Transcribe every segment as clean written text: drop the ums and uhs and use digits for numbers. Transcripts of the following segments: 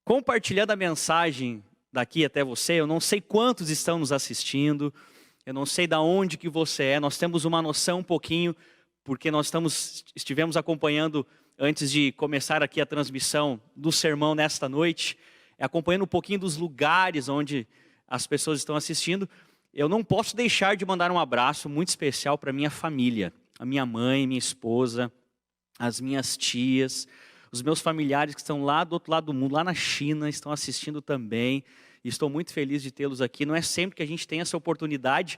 Compartilhando a mensagem daqui até você, eu não sei quantos estão nos assistindo, eu não sei de onde que você é, nós temos uma noção um pouquinho, porque estivemos acompanhando, antes de começar aqui a transmissão do sermão nesta noite, acompanhando um pouquinho dos lugares onde as pessoas estão assistindo. Eu não posso deixar de mandar um abraço muito especial para minha família, a minha mãe, minha esposa, as minhas tias, os meus familiares que estão lá do outro lado do mundo, lá na China, estão assistindo também. E estou muito feliz de tê-los aqui. Não é sempre que a gente tem essa oportunidade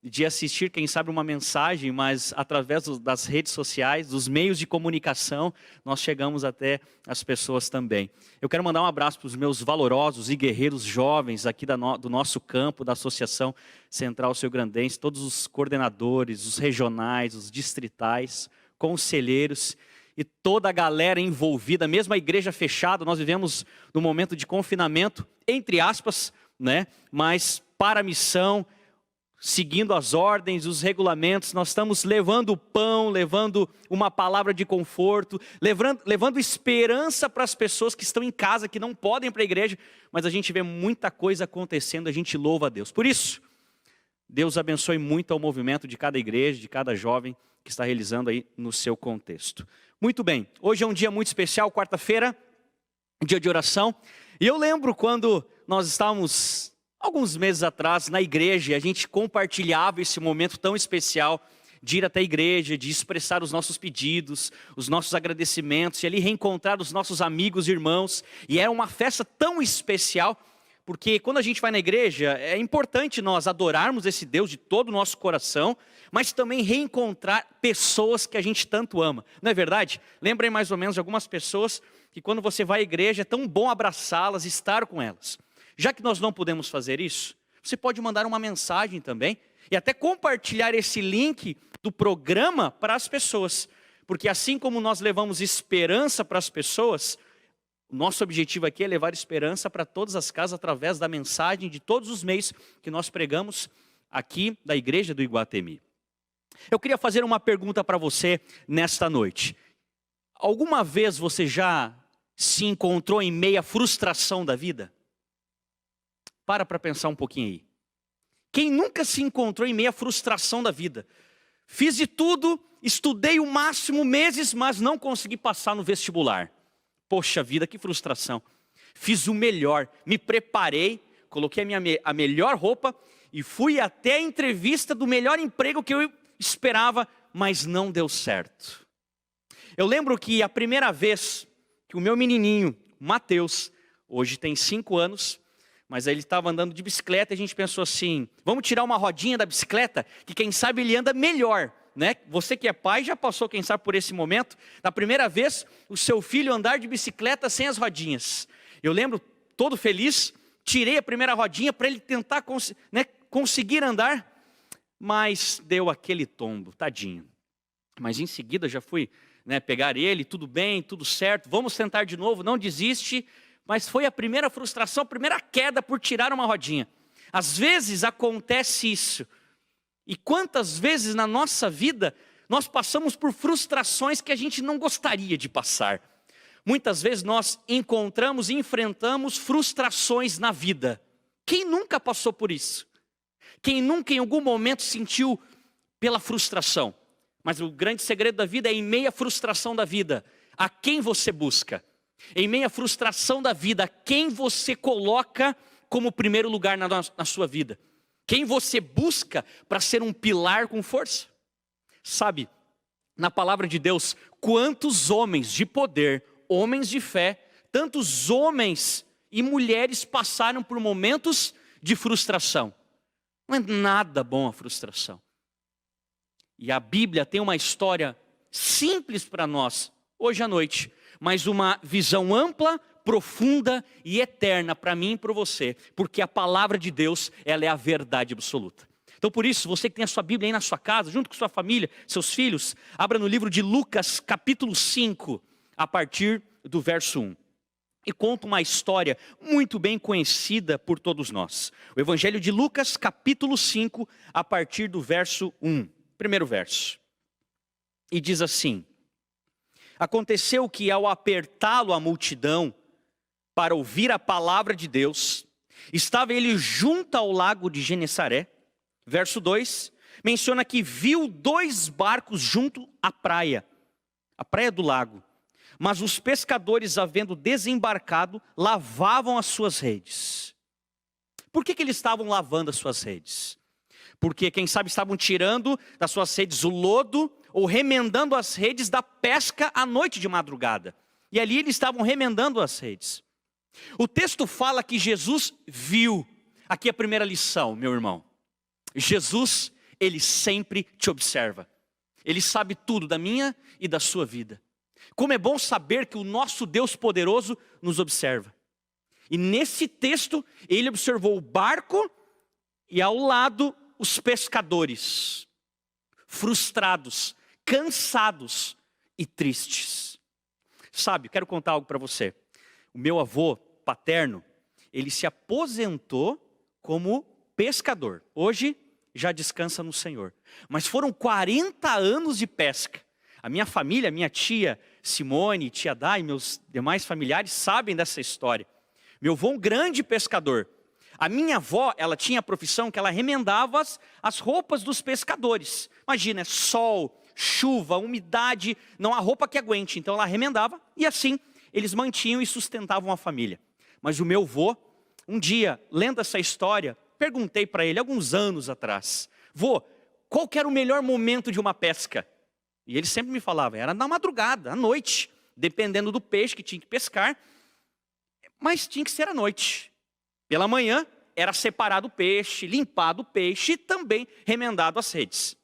de assistir, quem sabe, uma mensagem, mas através das redes sociais, dos meios de comunicação, nós chegamos até as pessoas também. Eu quero mandar um abraço para os meus valorosos e guerreiros jovens aqui do nosso campo, da Associação Central Rio Grandense, todos os coordenadores, os regionais, os distritais, conselheiros e toda a galera envolvida, mesmo a igreja fechada. Nós vivemos num momento de confinamento, entre aspas, né? Mas para a missão, seguindo as ordens, os regulamentos, nós estamos levando o pão, levando uma palavra de conforto, levando esperança para as pessoas que estão em casa, que não podem ir para a igreja, mas a gente vê muita coisa acontecendo, a gente louva a Deus. Por isso, Deus abençoe muito ao movimento de cada igreja, de cada jovem que está realizando aí no seu contexto. Muito bem, hoje é um dia muito especial, quarta-feira, dia de oração. E eu lembro quando nós estávamos, alguns meses atrás, na igreja, e a gente compartilhava esse momento tão especial de ir até a igreja, de expressar os nossos pedidos, os nossos agradecimentos, e ali reencontrar os nossos amigos e irmãos. E era uma festa tão especial, porque quando a gente vai na igreja, é importante nós adorarmos esse Deus de todo o nosso coração, mas também reencontrar pessoas que a gente tanto ama. Não é verdade? Lembrem mais ou menos de algumas pessoas que quando você vai à igreja é tão bom abraçá-las, estar com elas. Já que nós não podemos fazer isso, você pode mandar uma mensagem também e até compartilhar esse link do programa para as pessoas. Porque assim como nós levamos esperança para as pessoas, o nosso objetivo aqui é levar esperança para todas as casas através da mensagem de todos os meios que nós pregamos aqui da igreja do Iguatemi. Eu queria fazer uma pergunta para você nesta noite. Alguma vez você já se encontrou em meia frustração da vida? Para pensar um pouquinho aí. Quem nunca se encontrou em meia frustração da vida? Fiz de tudo, estudei o máximo meses, mas não consegui passar no vestibular. Poxa vida, que frustração. Fiz o melhor, me preparei, coloquei a melhor roupa e fui até a entrevista do melhor emprego que eu esperava, mas não deu certo. Eu lembro que a primeira vez que o meu menininho, Mateus, hoje tem 5 anos, mas ele estava andando de bicicleta e a gente pensou assim, vamos tirar uma rodinha da bicicleta, que quem sabe ele anda melhor, né? Você que é pai já passou, quem sabe, por esse momento, na primeira vez, o seu filho andar de bicicleta sem as rodinhas. Eu lembro, todo feliz, tirei a primeira rodinha para ele tentar conseguir andar, mas deu aquele tombo, tadinho. Mas em seguida já fui pegar ele, tudo bem, tudo certo, vamos tentar de novo, não desiste. Mas foi a primeira frustração, a primeira queda por tirar uma rodinha. Às vezes acontece isso. E quantas vezes na nossa vida nós passamos por frustrações que a gente não gostaria de passar. Muitas vezes nós encontramos e enfrentamos frustrações na vida. Quem nunca passou por isso? Quem nunca em algum momento sentiu pela frustração? Mas o grande segredo da vida é, em meia frustração da vida, a quem você busca? Em meia frustração da vida, quem você coloca como primeiro lugar na sua vida? Quem você busca para ser um pilar com força? Sabe, na palavra de Deus, quantos homens de poder, homens de fé, tantos homens e mulheres passaram por momentos de frustração. Não é nada bom a frustração. E a Bíblia tem uma história simples para nós, hoje à noite, mas uma visão ampla, profunda e eterna para mim e para você, porque a palavra de Deus, ela é a verdade absoluta. Então por isso, você que tem a sua Bíblia aí na sua casa, junto com sua família, seus filhos, abra no livro de Lucas, capítulo 5, a partir do verso 1. E conta uma história muito bem conhecida por todos nós. O Evangelho de Lucas, capítulo 5, a partir do verso 1. Primeiro verso. E diz assim: aconteceu que ao apertá-lo a multidão, para ouvir a palavra de Deus. Estava ele junto ao lago de Genesaré. Verso 2, menciona que viu 2 barcos junto à praia, a praia do lago. Mas os pescadores, havendo desembarcado, lavavam as suas redes. Por que eles estavam lavando as suas redes? Porque, quem sabe, estavam tirando das suas redes o lodo, ou remendando as redes da pesca à noite de madrugada. E ali eles estavam remendando as redes. O texto fala que Jesus viu. Aqui é a primeira lição, meu irmão. Jesus, ele sempre te observa. Ele sabe tudo da minha e da sua vida. Como é bom saber que o nosso Deus poderoso nos observa. E nesse texto, ele observou o barco e ao lado os pescadores, frustrados, cansados e tristes. Sabe, quero contar algo para você. O meu avô paterno, ele se aposentou como pescador. Hoje já descansa no Senhor. Mas foram 40 anos de pesca. A minha família, minha tia Simone, tia Dai e meus demais familiares sabem dessa história. Meu avô é um grande pescador. A minha avó, ela tinha a profissão que ela remendava as roupas dos pescadores. Imagina, é sol, chuva, umidade, não há roupa que aguente. Então ela remendava e assim eles mantinham e sustentavam a família. Mas o meu avô, um dia, lendo essa história, perguntei para ele, alguns anos atrás, vô, qual que era o melhor momento de uma pesca? E ele sempre me falava, era na madrugada, à noite, dependendo do peixe que tinha que pescar, mas tinha que ser à noite. Pela manhã, era separado o peixe, limpado o peixe e também remendado as redes.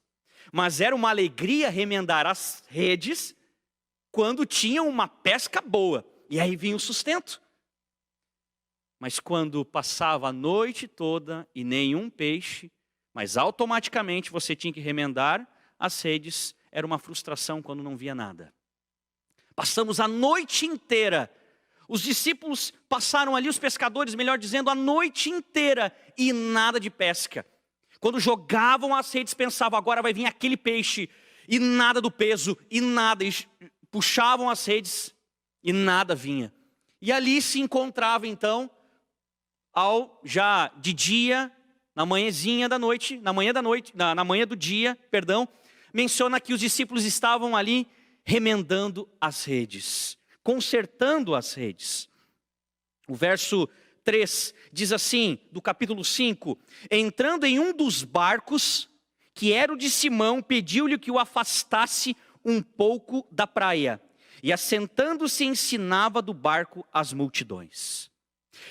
Mas era uma alegria remendar as redes quando tinha uma pesca boa, e aí vinha o sustento. Mas quando passava a noite toda e nenhum peixe, mas automaticamente você tinha que remendar as redes, era uma frustração quando não via nada. Passamos a noite inteira, os discípulos passaram ali, os pescadores, melhor dizendo, a noite inteira e nada de pesca. Quando jogavam as redes, pensavam, agora vai vir aquele peixe, e nada do peso, e nada, e puxavam as redes, e nada vinha. E ali se encontrava então, já de dia, na manhãzinha da noite, na manhã do dia, menciona que os discípulos estavam ali remendando as redes, consertando as redes. O verso 3 diz assim, do capítulo 5, entrando em um dos barcos, que era o de Simão, pediu-lhe que o afastasse um pouco da praia, e assentando-se ensinava do barco as multidões.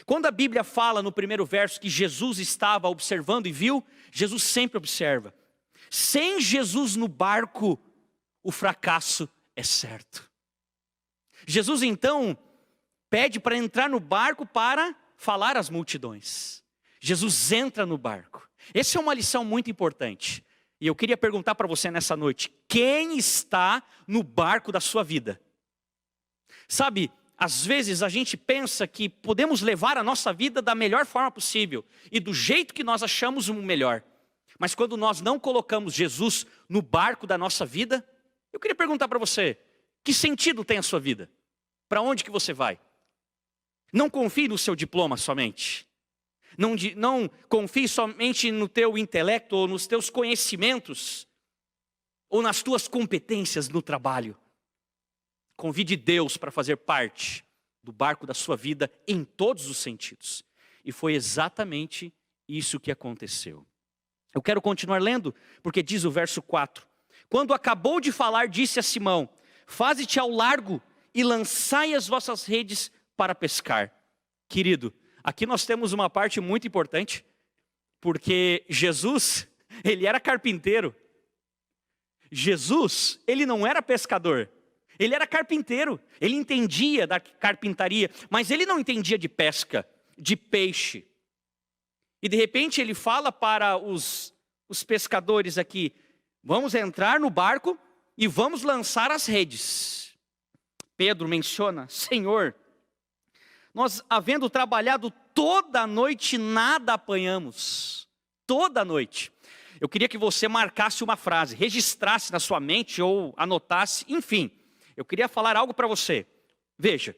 Quando a Bíblia fala no primeiro verso que Jesus estava observando e viu, Jesus sempre observa. Sem Jesus no barco, o fracasso é certo. Jesus então pede para entrar no barco para falar às multidões. Jesus entra no barco. Essa é uma lição muito importante. E eu queria perguntar para você nessa noite, quem está no barco da sua vida? Sabe, às vezes a gente pensa que podemos levar a nossa vida da melhor forma possível e do jeito que nós achamos o melhor. Mas quando nós não colocamos Jesus no barco da nossa vida, eu queria perguntar para você, que sentido tem a sua vida? Para onde que você vai? Não confie no seu diploma somente. Não confie somente no teu intelecto ou nos teus conhecimentos ou nas tuas competências no trabalho. Convide Deus para fazer parte do barco da sua vida em todos os sentidos. E foi exatamente isso que aconteceu. Eu quero continuar lendo, porque diz o verso 4. Quando acabou de falar, disse a Simão, faze-te ao largo e lançai as vossas redes para pescar. Querido, aqui nós temos uma parte muito importante, porque Jesus, ele era carpinteiro. Jesus, ele não era pescador. Ele era carpinteiro, ele entendia da carpintaria, mas ele não entendia de pesca, de peixe. E de repente ele fala para os pescadores aqui, vamos entrar no barco e vamos lançar as redes. Pedro menciona, Senhor, nós havendo trabalhado toda a noite, nada apanhamos. Toda a noite. Eu queria que você marcasse uma frase, registrasse na sua mente ou anotasse, enfim. Eu queria falar algo para você. Veja,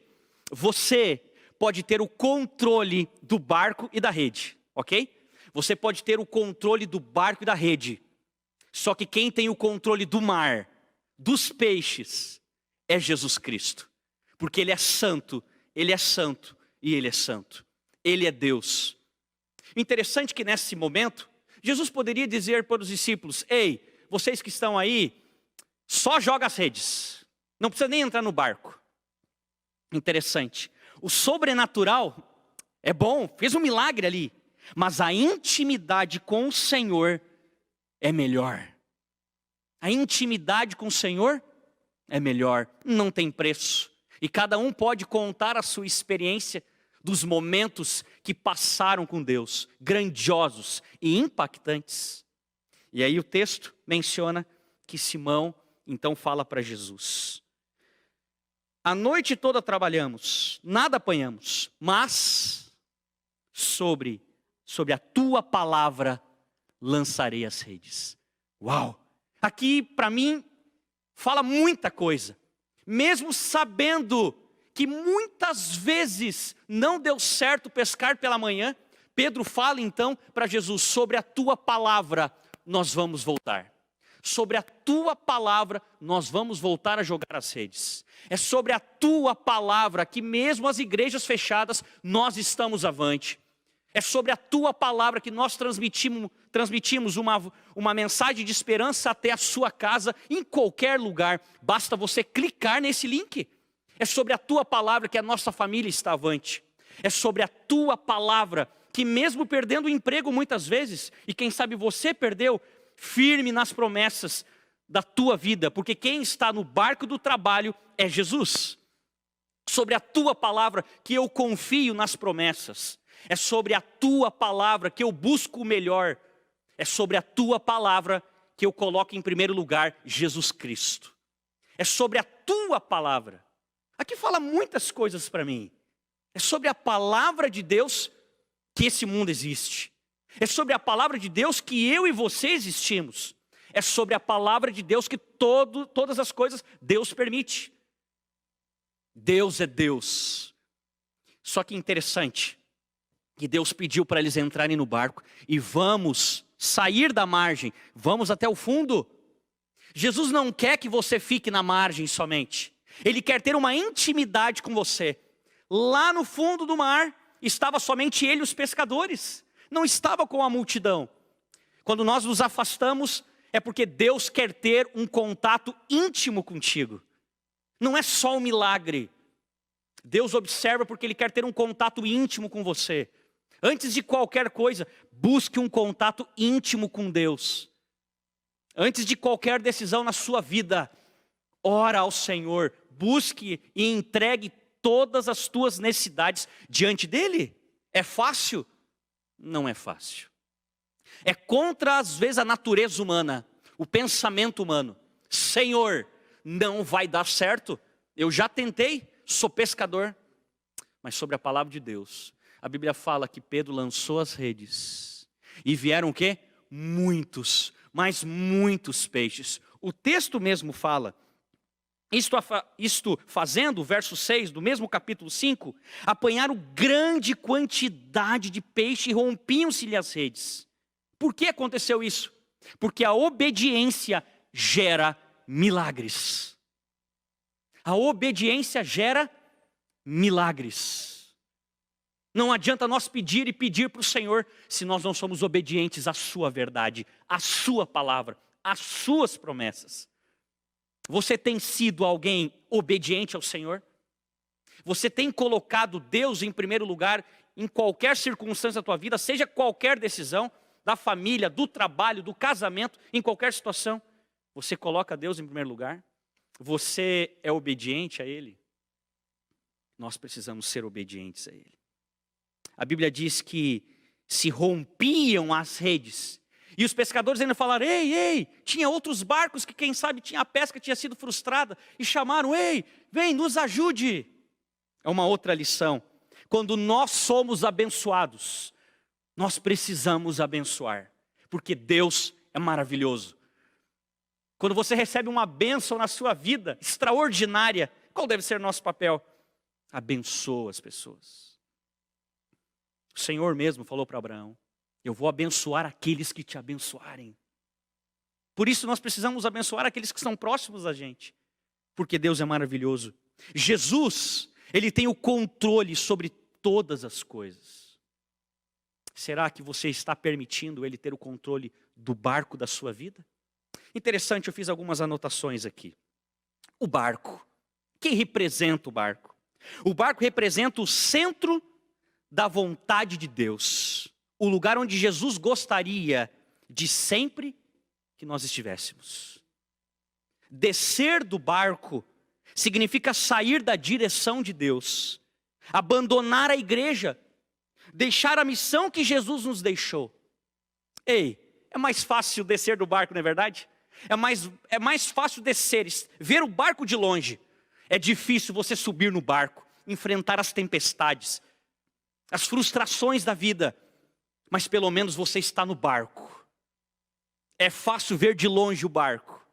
você pode ter o controle do barco e da rede, ok? Você pode ter o controle do barco e da rede. Só que quem tem o controle do mar, dos peixes, é Jesus Cristo. Porque Ele é santo e Ele é santo. Ele é Deus. Interessante que nesse momento, Jesus poderia dizer para os discípulos: ei, vocês que estão aí, só joga as redes. Não precisa nem entrar no barco. Interessante. O sobrenatural é bom, fez um milagre ali. Mas a intimidade com o Senhor é melhor. A intimidade com o Senhor é melhor, não tem preço. E cada um pode contar a sua experiência dos momentos que passaram com Deus, grandiosos e impactantes. E aí o texto menciona que Simão então fala para Jesus: a noite toda trabalhamos, nada apanhamos, mas sobre a tua palavra lançarei as redes. Uau! Aqui para mim fala muita coisa. Mesmo sabendo que muitas vezes não deu certo pescar pela manhã, Pedro fala então para Jesus: sobre a tua palavra nós vamos voltar. Sobre a tua palavra nós vamos voltar a jogar as redes. É sobre a tua palavra que mesmo as igrejas fechadas nós estamos avante. É sobre a tua palavra que nós transmitimos uma mensagem de esperança até a sua casa, em qualquer lugar. Basta você clicar nesse link. É sobre a tua palavra que a nossa família está avante. É sobre a tua palavra que mesmo perdendo o emprego muitas vezes, e quem sabe você perdeu, firme nas promessas da tua vida, porque quem está no barco do trabalho é Jesus. Sobre a tua palavra que eu confio nas promessas. É sobre a tua palavra que eu busco o melhor. É sobre a tua palavra que eu coloco em primeiro lugar Jesus Cristo. É sobre a tua palavra. Aqui fala muitas coisas para mim. É sobre a palavra de Deus que esse mundo existe. É sobre a palavra de Deus que eu e você existimos. É sobre a palavra de Deus que todas as coisas Deus permite. Deus é Deus. Só que interessante que Deus pediu para eles entrarem no barco e vamos sair da margem, vamos até o fundo. Jesus não quer que você fique na margem somente. Ele quer ter uma intimidade com você. Lá no fundo do mar estava somente ele e os pescadores. Não estava com a multidão. Quando nós nos afastamos, é porque Deus quer ter um contato íntimo contigo. Não é só um milagre. Deus observa porque Ele quer ter um contato íntimo com você. Antes de qualquer coisa, busque um contato íntimo com Deus. Antes de qualquer decisão na sua vida, ora ao Senhor. Busque e entregue todas as tuas necessidades diante dEle. É fácil? Não é fácil. É contra, às vezes, a natureza humana, o pensamento humano. Senhor, não vai dar certo. Eu já tentei, sou pescador. Mas sobre a palavra de Deus, a Bíblia fala que Pedro lançou as redes. E vieram o quê? Muitos, mas muitos peixes. O texto mesmo fala, isto fazendo, verso 6 do mesmo capítulo 5, apanharam grande quantidade de peixe e rompiam-se-lhe as redes. Por que aconteceu isso? Porque a obediência gera milagres. A obediência gera milagres. Não adianta nós pedir e pedir para o Senhor se nós não somos obedientes à sua verdade, à sua palavra, às suas promessas. Você tem sido alguém obediente ao Senhor? Você tem colocado Deus em primeiro lugar em qualquer circunstância da tua vida, seja qualquer decisão, da família, do trabalho, do casamento, em qualquer situação? Você coloca Deus em primeiro lugar? Você é obediente a Ele? Nós precisamos ser obedientes a Ele. A Bíblia diz que se rompiam as redes. E os pescadores ainda falaram: ei, tinha outros barcos que quem sabe a pesca tinha sido frustrada. E chamaram: ei, vem, nos ajude. É uma outra lição. Quando nós somos abençoados, nós precisamos abençoar. Porque Deus é maravilhoso. Quando você recebe uma bênção na sua vida, extraordinária, qual deve ser nosso papel? Abençoa as pessoas. O Senhor mesmo falou para Abraão: eu vou abençoar aqueles que te abençoarem. Por isso nós precisamos abençoar aqueles que estão próximos da gente, porque Deus é maravilhoso. Jesus, Ele tem o controle sobre todas as coisas. Será que você está permitindo Ele ter o controle do barco da sua vida? Interessante, eu fiz algumas anotações aqui. O barco. Quem representa o barco? O barco representa o centro da vontade de Deus. O lugar onde Jesus gostaria de sempre que nós estivéssemos. Descer do barco significa sair da direção de Deus, abandonar a igreja, deixar a missão que Jesus nos deixou. Ei, é mais fácil descer do barco, não é verdade? É mais fácil descer, ver o barco de longe. É difícil você subir no barco, enfrentar as tempestades, as frustrações da vida, mas pelo menos você está no barco. É fácil ver de longe o barco.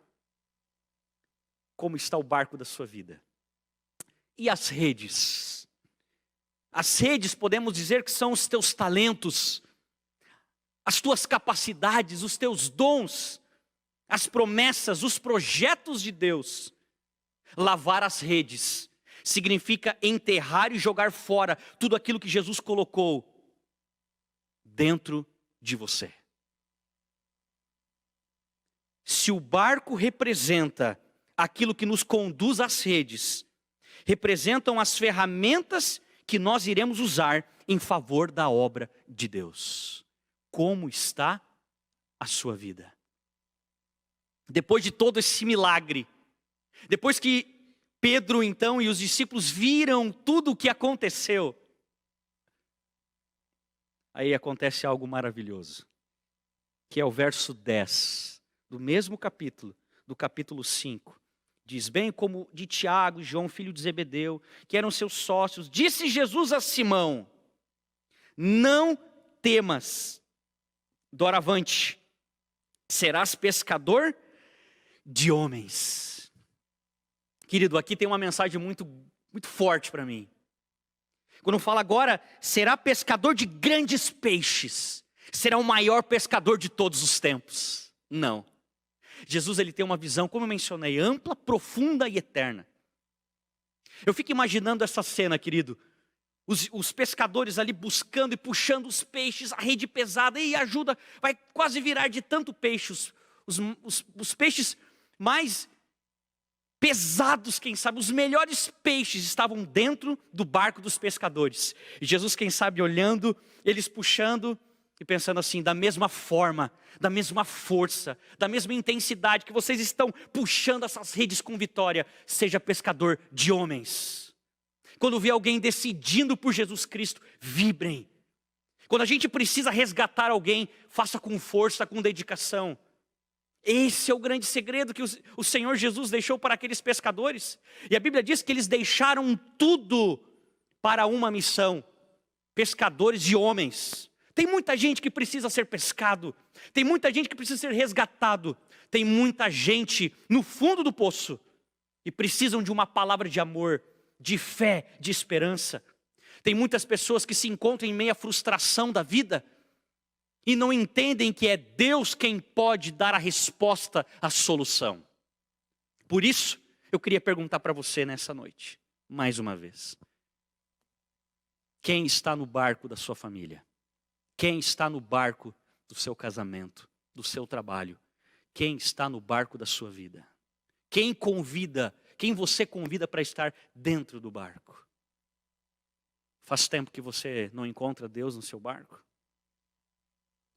Como está o barco da sua vida? E as redes? As redes, podemos dizer que são os teus talentos, as tuas capacidades, os teus dons, as promessas, os projetos de Deus. Lavar as redes significa enterrar e jogar fora tudo aquilo que Jesus colocou dentro de você. Se o barco representa aquilo que nos conduz às redes, representam as ferramentas que nós iremos usar em favor da obra de Deus. Como está a sua vida? Depois de todo esse milagre, depois que Pedro então e os discípulos viram tudo o que aconteceu, aí acontece algo maravilhoso, que é o verso 10 do mesmo capítulo, do capítulo 5. Diz: bem como de Tiago e João, filho de Zebedeu, que eram seus sócios, disse Jesus a Simão: não temas, doravante, serás pescador de homens. Querido, aqui tem uma mensagem muito forte para mim. Quando fala agora, será pescador de grandes peixes, será o maior pescador de todos os tempos. Não. Jesus, ele tem uma visão, como eu mencionei, ampla, profunda e eterna. Eu fico imaginando essa cena, querido. Os pescadores ali buscando e puxando os peixes, a rede pesada, e ajuda, vai quase virar de tanto peixe. Os peixes mais pesados, quem sabe, os melhores peixes estavam dentro do barco dos pescadores. E Jesus, quem sabe, olhando, eles puxando e pensando assim: da mesma forma, da mesma força, da mesma intensidade que vocês estão puxando essas redes com vitória, seja pescador de homens. Quando vê alguém decidindo por Jesus Cristo, vibrem. Quando a gente precisa resgatar alguém, faça com força, com dedicação. Esse é o grande segredo que o Senhor Jesus deixou para aqueles pescadores. E a Bíblia diz que eles deixaram tudo para uma missão: pescadores de homens. Tem muita gente que precisa ser pescado, tem muita gente que precisa ser resgatado, tem muita gente no fundo do poço e precisam de uma palavra de amor, de fé, de esperança. Tem muitas pessoas que se encontram em meio à frustração da vida e não entendem que é Deus quem pode dar a resposta, a solução. Por isso, eu queria perguntar para você nessa noite, mais uma vez: quem está no barco da sua família? Quem está no barco do seu casamento, do seu trabalho? Quem está no barco da sua vida? Quem você convida para estar dentro do barco? Faz tempo que você não encontra Deus no seu barco?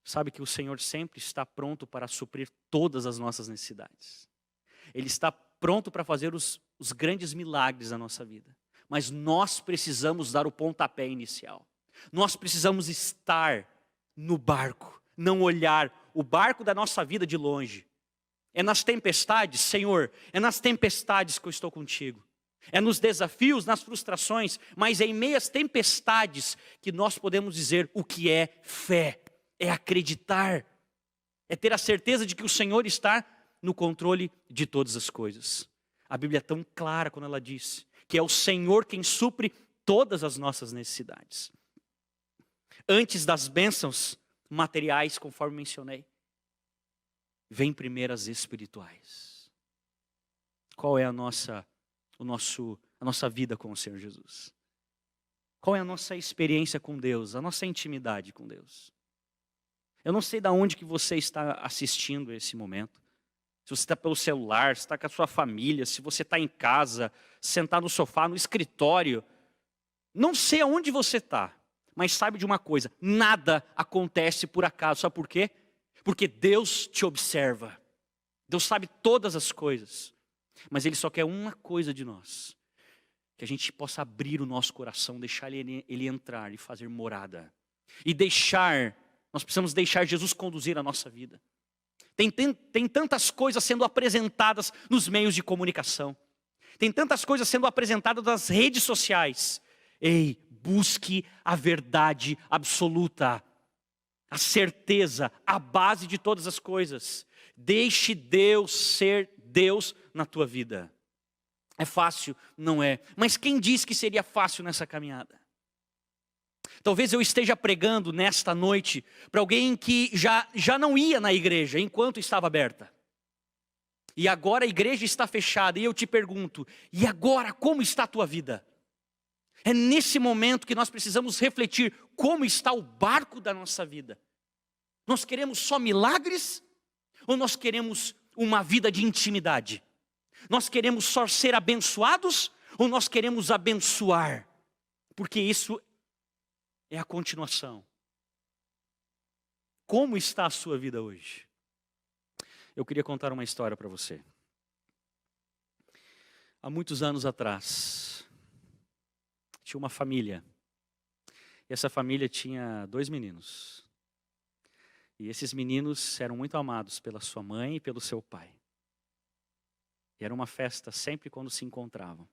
Sabe que o Senhor sempre está pronto para suprir todas as nossas necessidades. Ele está pronto para fazer os grandes milagres da nossa vida. Mas nós precisamos dar o pontapé inicial. Nós precisamos estar no barco, não olhar o barco da nossa vida de longe. É nas tempestades, Senhor, é nas tempestades que eu estou contigo. É nos desafios, nas frustrações, mas é em meio às tempestades que nós podemos dizer o que é fé. É acreditar, é ter a certeza de que o Senhor está no controle de todas as coisas. A Bíblia é tão clara quando ela diz que é o Senhor quem supre todas as nossas necessidades. Antes das bênçãos materiais, conforme mencionei, vem primeiro as espirituais. Qual é a nossa vida com o Senhor Jesus? Qual é a nossa experiência com Deus, a nossa intimidade com Deus? Eu não sei de onde que você está assistindo esse momento. Se você está pelo celular, se está com a sua família, se você está em casa, sentado no sofá, no escritório. Não sei aonde você está, mas saiba de uma coisa: nada acontece por acaso. Sabe por quê? Porque Deus te observa. Deus sabe todas as coisas. Mas Ele só quer uma coisa de nós: que a gente possa abrir o nosso coração, deixar Ele entrar e fazer morada. Nós precisamos deixar Jesus conduzir a nossa vida. Tem tantas coisas sendo apresentadas nos meios de comunicação. Tem tantas coisas sendo apresentadas nas redes sociais. Ei, busque a verdade absoluta, a certeza, a base de todas as coisas. Deixe Deus ser Deus na tua vida. É fácil? Não é. Mas quem disse que seria fácil nessa caminhada? Talvez eu esteja pregando nesta noite para alguém que já não ia na igreja enquanto estava aberta. E agora a igreja está fechada e eu te pergunto: e agora como está a tua vida? É nesse momento que nós precisamos refletir como está o barco da nossa vida. Nós queremos só milagres ou nós queremos uma vida de intimidade? Nós queremos só ser abençoados ou nós queremos abençoar? Porque isso é a continuação. Como está a sua vida hoje? Eu queria contar uma história para você. Há muitos anos atrás, tinha uma família. E essa família tinha 2 meninos. E esses meninos eram muito amados pela sua mãe e pelo seu pai. E era uma festa sempre quando se encontravam.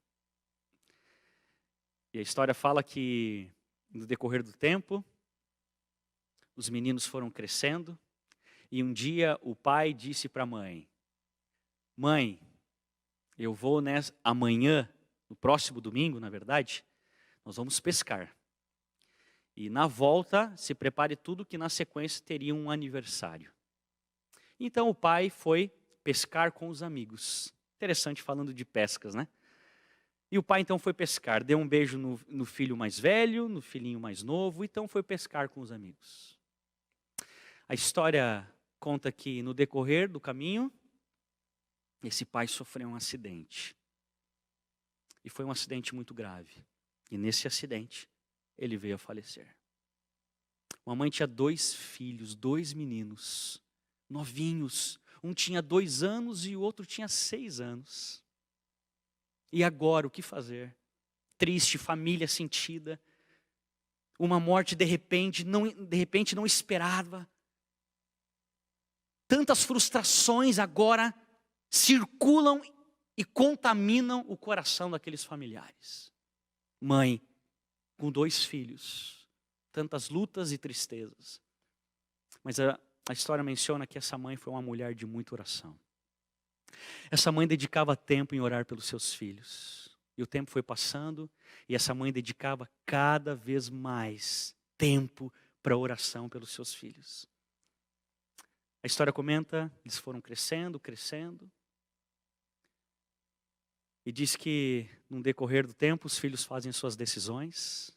E a história fala que no decorrer do tempo, os meninos foram crescendo. E um dia o pai disse para a mãe: mãe, eu vou amanhã, no próximo domingo, na verdade, nós vamos pescar. E na volta, se prepare tudo que na sequência teria um aniversário. Então o pai foi pescar com os amigos. Interessante falando de pescas, né? E o pai então foi pescar, deu um beijo no filho mais velho, no filhinho mais novo, então foi pescar com os amigos. A história conta que no decorrer do caminho, esse pai sofreu um acidente. E foi um acidente muito grave. E nesse acidente, ele veio a falecer. Uma mãe tinha 2 filhos, 2 meninos, novinhos. Um tinha 2 anos e o outro tinha 6 anos. E agora, o que fazer? Triste, família sentida. Uma morte de repente não esperava. Tantas frustrações agora circulam e contaminam o coração daqueles familiares. Mãe, com 2 filhos, tantas lutas e tristezas. Mas a história menciona que essa mãe foi uma mulher de muita oração. Essa mãe dedicava tempo em orar pelos seus filhos. E o tempo foi passando e essa mãe dedicava cada vez mais tempo para oração pelos seus filhos. A história comenta, eles foram crescendo. E diz que no decorrer do tempo os filhos fazem suas decisões,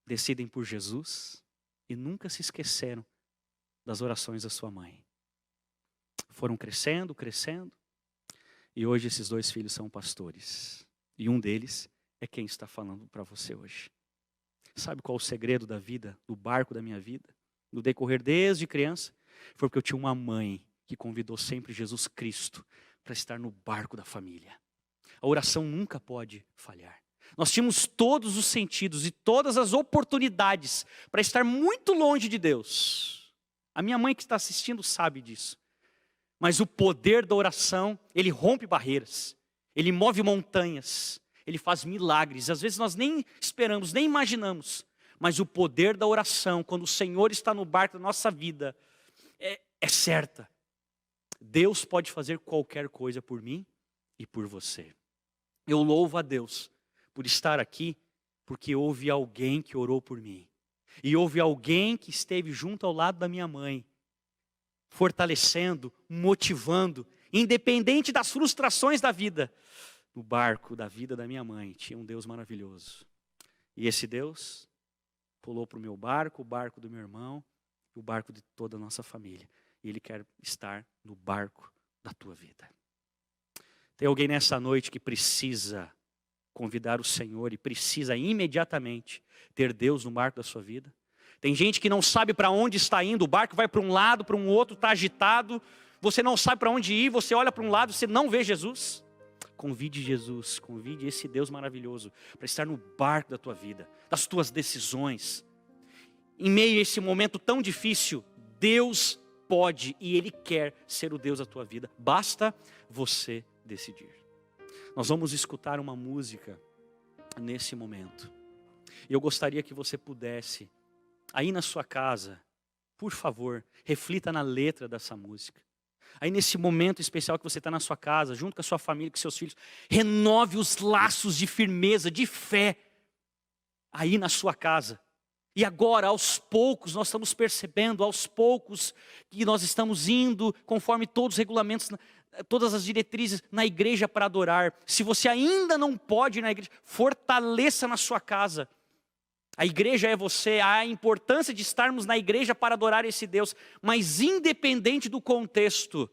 decidem por Jesus e nunca se esqueceram das orações da sua mãe. Foram crescendo. E hoje esses 2 filhos são pastores. E um deles é quem está falando para você hoje. Sabe qual é o segredo da vida, do barco da minha vida? No decorrer desde criança, foi porque eu tinha uma mãe que convidou sempre Jesus Cristo para estar no barco da família. A oração nunca pode falhar. Nós tínhamos todos os sentidos e todas as oportunidades para estar muito longe de Deus. A minha mãe que está assistindo sabe disso. Mas o poder da oração, ele rompe barreiras, ele move montanhas, ele faz milagres. Às vezes nós nem esperamos, nem imaginamos. Mas o poder da oração, quando o Senhor está no barco da nossa vida, é certa. Deus pode fazer qualquer coisa por mim e por você. Eu louvo a Deus por estar aqui, porque houve alguém que orou por mim. E houve alguém que esteve junto ao lado da minha mãe, fortalecendo, motivando, independente das frustrações da vida. No barco da vida da minha mãe tinha um Deus maravilhoso. E esse Deus pulou para o meu barco, o barco do meu irmão, e o barco de toda a nossa família. E Ele quer estar no barco da tua vida. Tem alguém nessa noite que precisa convidar o Senhor e precisa imediatamente ter Deus no barco da sua vida? Tem gente que não sabe para onde está indo, o barco vai para um lado, para um outro, está agitado, você não sabe para onde ir, você olha para um lado, você não vê Jesus. Convide Jesus, convide esse Deus maravilhoso para estar no barco da tua vida, das tuas decisões. Em meio a esse momento tão difícil, Deus pode e Ele quer ser o Deus da tua vida. Basta você decidir. Nós vamos escutar uma música nesse momento. E eu gostaria que você pudesse, aí na sua casa, por favor, reflita na letra dessa música. Aí nesse momento especial que você está na sua casa, junto com a sua família, com seus filhos, renove os laços de firmeza, de fé, aí na sua casa. E agora, aos poucos, nós estamos percebendo, aos poucos, que nós estamos indo, conforme todos os regulamentos, todas as diretrizes, na igreja para adorar. Se você ainda não pode ir na igreja, fortaleça na sua casa. A igreja é você, há a importância de estarmos na igreja para adorar esse Deus, mas independente do contexto,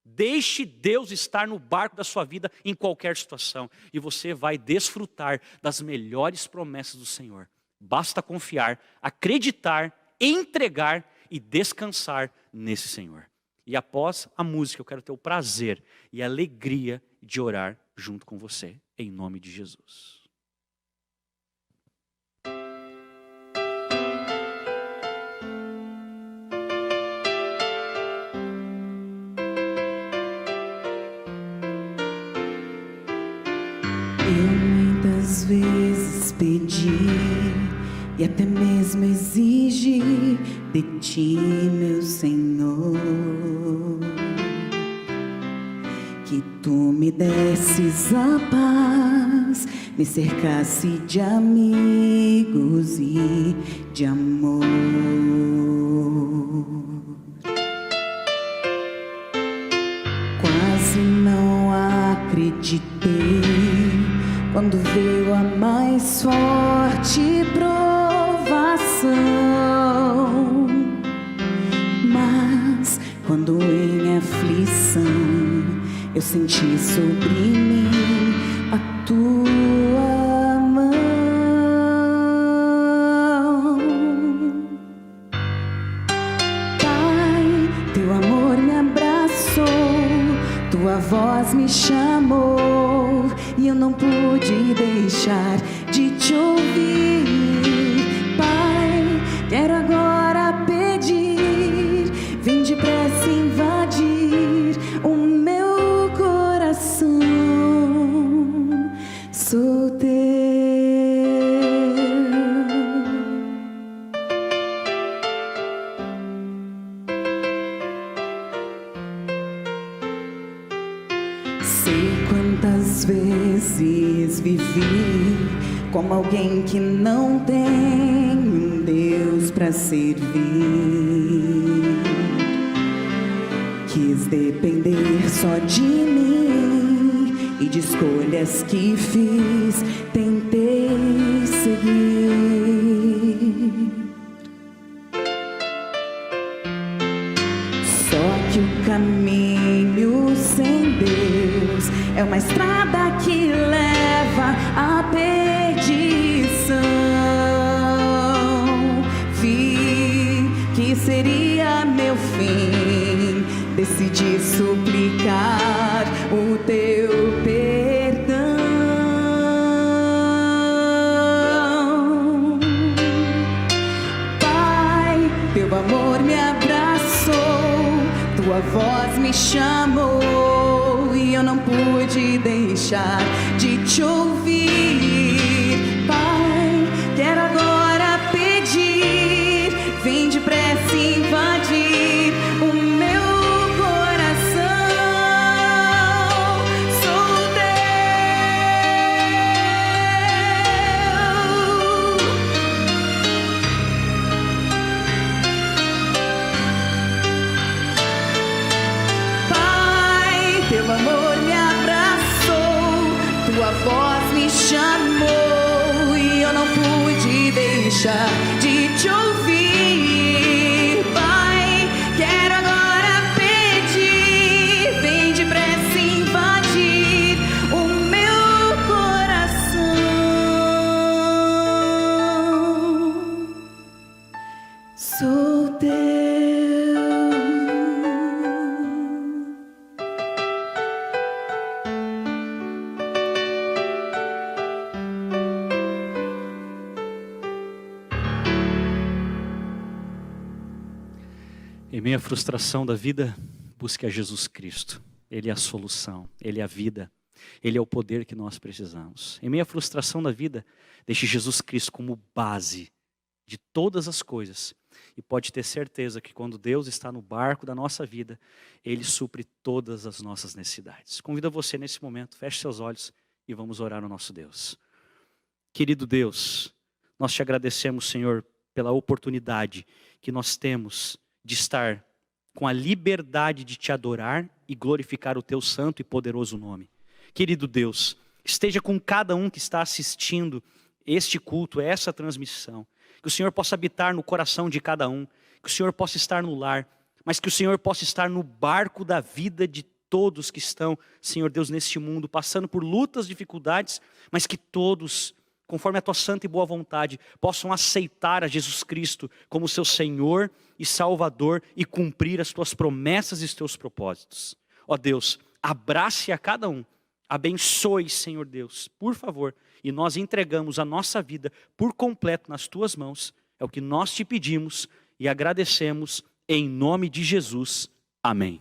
deixe Deus estar no barco da sua vida em qualquer situação, e você vai desfrutar das melhores promessas do Senhor. Basta confiar, acreditar, entregar e descansar nesse Senhor. E após a música, eu quero ter o prazer e a alegria de orar junto com você, em nome de Jesus. Muitas vezes pedi e até mesmo exigi de ti, meu Senhor, que tu me desses a paz, me cercasse de amigos e de amor. Quase não acreditei quando veio a mais forte provação, mas quando em aflição eu senti sobre mim a tua mão. Pai, teu amor me abraçou, tua voz me chamou, e eu não pude deixar de te ouvir. Pai, quero agora pedir, vem depressa invadir o meu coração. Sou teu. Sei quantas vezes vivi como alguém que não tem um Deus para servir. Quis depender só de mim e de escolhas que fiz, tentei seguir. Só que o caminho sem Deus é uma estrada que leva à perdição. Vi que seria meu fim, decidi suplicar o teu perdão. Pai, teu amor me abraçou, tua voz me chamou, e eu não pude deixar de te ouvir. Pai, quero agora pedir, vem depressa invadir o meu coração. Sou teu. deixar de te ouvir, Pai. Quero agora pedir, vem depressa invadir o meu coração. Sou teu. Em meio à frustração da vida, busque a Jesus Cristo. Ele é a solução, Ele é a vida, Ele é o poder que nós precisamos. Em meio à frustração da vida, deixe Jesus Cristo como base de todas as coisas. E pode ter certeza que quando Deus está no barco da nossa vida, Ele supre todas as nossas necessidades. Convido você nesse momento, feche seus olhos e vamos orar ao nosso Deus. Querido Deus, nós te agradecemos, Senhor, pela oportunidade que nós temos de estar com a liberdade de te adorar e glorificar o teu santo e poderoso nome. Querido Deus, esteja com cada um que está assistindo este culto, essa transmissão. Que o Senhor possa habitar no coração de cada um, que o Senhor possa estar no lar, mas que o Senhor possa estar no barco da vida de todos que estão, Senhor Deus, neste mundo, passando por lutas, dificuldades, mas que todos, conforme a tua santa e boa vontade, possam aceitar a Jesus Cristo como seu Senhor e Salvador e cumprir as tuas promessas e os teus propósitos. Ó Deus, abrace a cada um, abençoe, Senhor Deus, por favor, e nós entregamos a nossa vida por completo nas tuas mãos. É o que nós te pedimos e agradecemos em nome de Jesus. Amém.